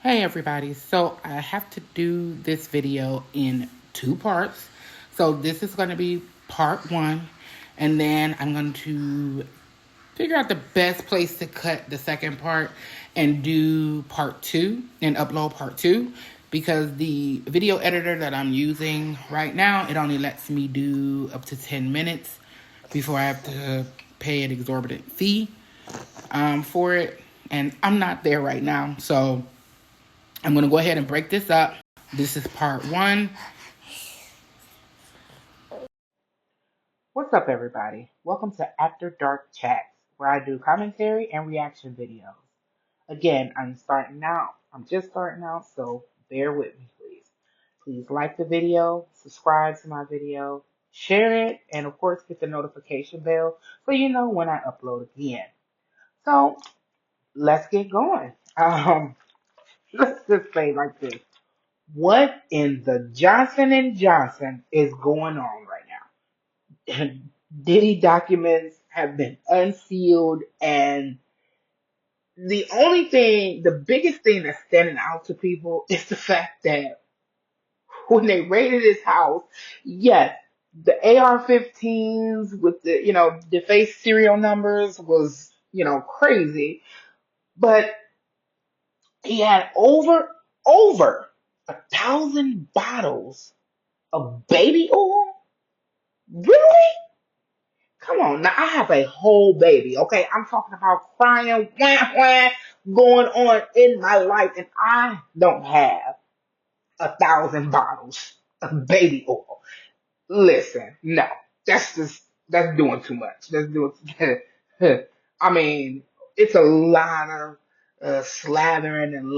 Hey everybody, so I have to do this video in two parts. So this is going to be part one, and then I'm going to figure out the best place to cut the second part and do part two and upload part two because the video editor that I'm using right now, it only lets me do up to 10 minutes before I have to pay an exorbitant fee for it. And I'm not there right now, so I'm going to go ahead and break this up. This is part one. What's up, everybody? Welcome to After Dark Chats, where I do commentary and reaction videos. Again, I'm just starting out, so bear with me, please. Please like the video, subscribe to my video, share it, and of course, hit the notification bell so you know when I upload again. So, let's get going. Let's just say like this. What in the Johnson and Johnson is going on right now? Diddy documents have been unsealed, and the biggest thing that's standing out to people is the fact that when they raided his house, yes, the AR-15s with the defaced serial numbers was crazy, but he had over 1,000 bottles of baby oil. Really? Come on, now I have a whole baby, okay? I'm talking about crying, wah, wah, going on in my life, and I don't have 1,000 bottles of baby oil. Listen, no, that's doing too much. That's doing. I mean, it's a lot of slathering and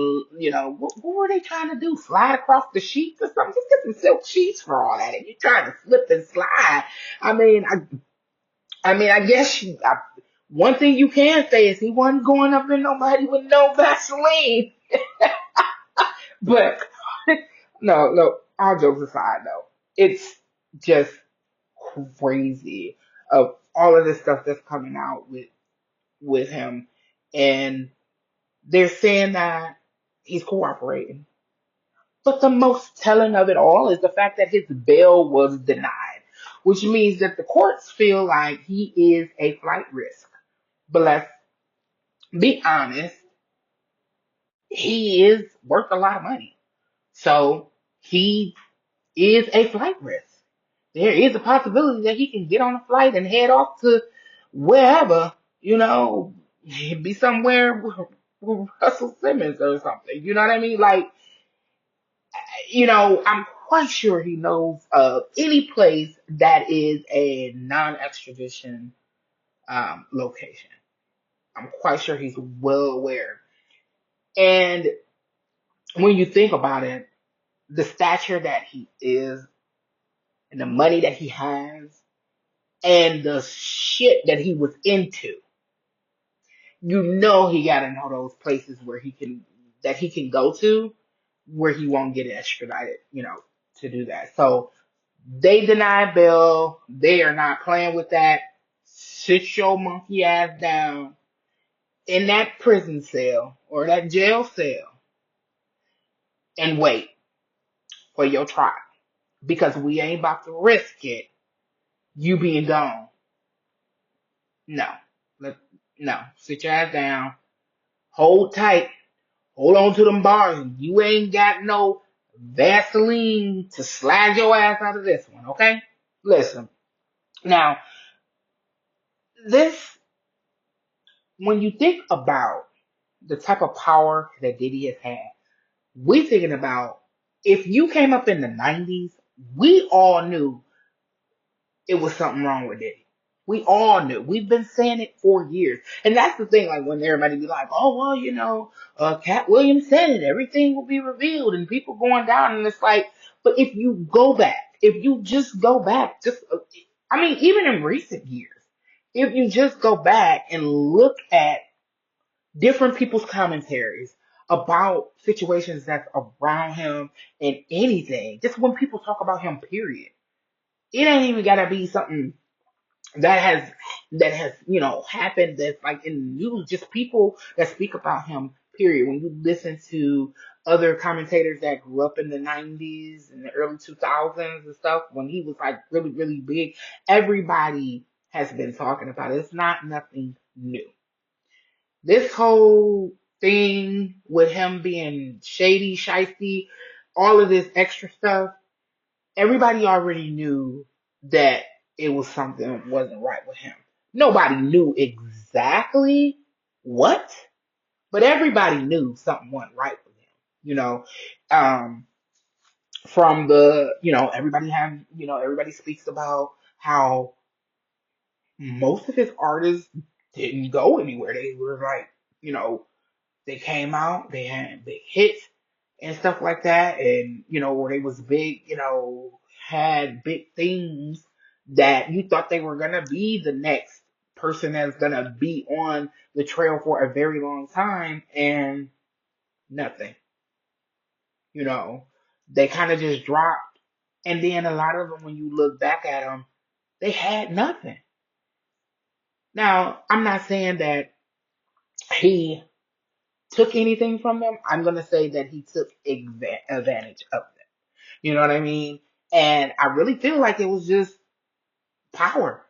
what were they trying to do? Slide across the sheets or something? Just get some silk sheets for all that. And you're trying to slip and slide. I mean, I guess one thing you can say is he wasn't going up in nobody with no Vaseline. But no, all jokes aside though, it's just crazy of all of this stuff that's coming out with him, and they're saying that he's cooperating. But the most telling of it all is the fact that his bail was denied, which means that the courts feel like he is a flight risk. But let's be honest, he is worth a lot of money. So he is a flight risk. There is a possibility that he can get on a flight and head off to wherever, be somewhere with Russell Simmons or something. You know what I mean? Like, I'm quite sure he knows of any place that is a non-extradition location. I'm quite sure he's well aware. And when you think about it, the stature that he is and the money that he has and the shit that he was into, he gotta know those places where he can go to where he won't get extradited, to do that. So they deny bail. They are not playing with that. Sit your monkey ass down in that prison cell or that jail cell and wait for your trial. Because we ain't about to risk it, you being gone. No. No. Sit your ass down. Hold tight. Hold on to them bars. You ain't got no Vaseline to slide your ass out of this one, okay? Listen. Now, this, when you think about the type of power that Diddy has had, we thinking about if you came up in the 90s, we all knew it was something wrong with Diddy. We all knew. We've been saying it for years. And that's the thing, like when everybody be like, oh, well, Cat Williams said it, everything will be revealed and people going down. And it's like, but if you go back, if you just go back, even in recent years, if you just go back and look at different people's commentaries about situations that's around him and anything, just when people talk about him, period, it ain't even gotta be something that has happened that's like in the news. Just people that speak about him, period. When you listen to other commentators that grew up in the 90s and the early 2000s and stuff, when he was like really, really big, everybody has been talking about it. It's not nothing new. This whole thing with him being shady, shifty, all of this extra stuff, everybody already knew that it was something wasn't right with him. Nobody knew exactly what, but everybody knew something wasn't right with him. You know, um, from the, everybody speaks about how most of his artists didn't go anywhere. They were like, you know, they came out, they had big hits and stuff like that, and where they was big, had big things that you thought they were gonna be the next person that's gonna be on the trail for a very long time, and nothing. You know, they kind of just dropped, and then a lot of them, when you look back at them, they had nothing. Now, I'm not saying that he took anything from them. I'm gonna say that he took advantage of them. You know what I mean? And I really feel like it was just power.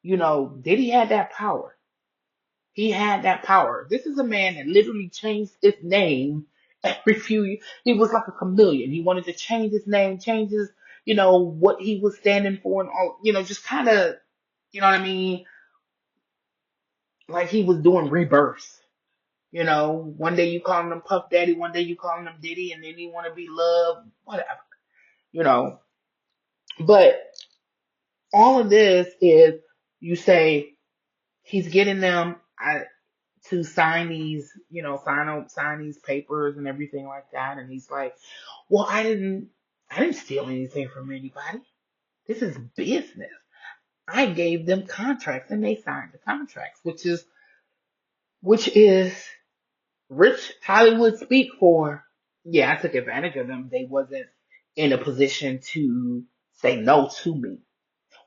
Diddy had that power. He had that power. This is a man that literally changed his name every few years. He was like a chameleon. He wanted to change his name, change his, what he was standing for and all, just kind of, you know what I mean? Like he was doing rebirth. One day you calling him Puff Daddy, one day you calling him Diddy, and then you want to be loved, whatever. You know, but all of this is, you say he's getting them to sign these, sign these papers and everything like that, and he's like, "Well, I didn't steal anything from anybody. This is business. I gave them contracts and they signed the contracts," which is rich Hollywood speak for. Yeah, I took advantage of them. They wasn't in a position to say no to me,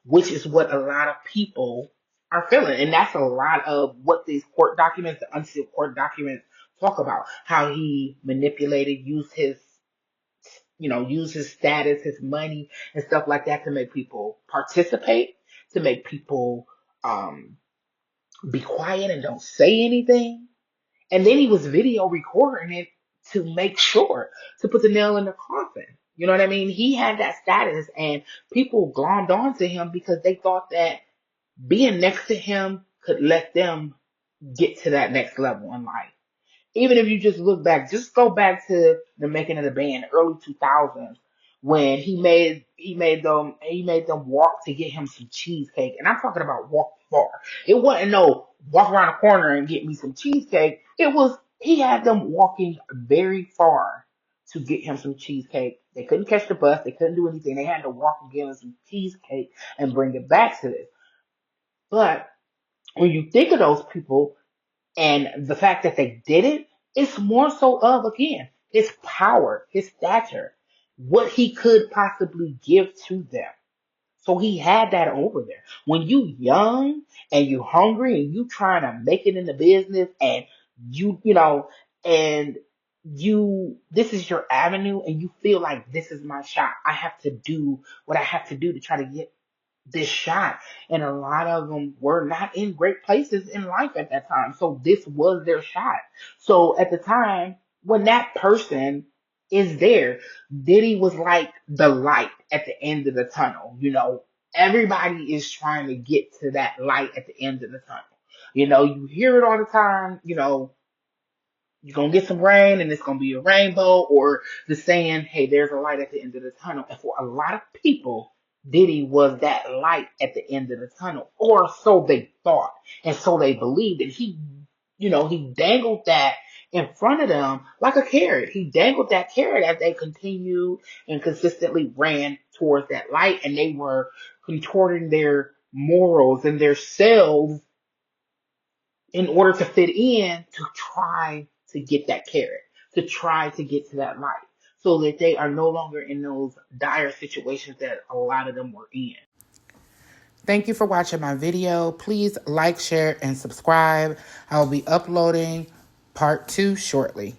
which is what a lot of people are feeling. And that's a lot of what these court documents, the unsealed court documents, talk about. How he manipulated, used his status, his money, and stuff like that to make people participate, to make people be quiet and don't say anything. And then he was video recording it to make sure, to put the nail in the coffin. You know what I mean? He had that status, and people glommed onto him because they thought that being next to him could let them get to that next level in life. Even if you just look back, just go back to the making of the band, early 2000s, when he made them walk to get him some cheesecake. And I'm talking about walk far. It wasn't no walk around the corner and get me some cheesecake. It was, he had them walking very far to get him some cheesecake. They couldn't catch the bus. They couldn't do anything. They had to walk and get him some cheesecake and bring it back to this. But when you think of those people and the fact that they did it, it's more so of, again, his power, his stature, what he could possibly give to them. So he had that over there. When you young and you hungry and you trying to make it in the business, and and this is your avenue, and you feel like this is my shot. I have to do what I have to do to try to get this shot. And a lot of them were not in great places in life at that time. So this was their shot. So at the time, when that person is there, Diddy was like the light at the end of the tunnel. Everybody is trying to get to that light at the end of the tunnel. You hear it all the time, you're going to get some rain and it's going to be a rainbow, or the saying, hey, there's a light at the end of the tunnel. And for a lot of people, Diddy was that light at the end of the tunnel, or so they thought. And so they believed. And he dangled that in front of them like a carrot. He dangled that carrot as they continued and consistently ran towards that light. And they were contorting their morals and their selves in order to fit in, to try to get that carrot, to try to get to that light, so that they are no longer in those dire situations that a lot of them were in. Thank you for watching my video. Please like, share, and subscribe. I will be uploading part 2 shortly.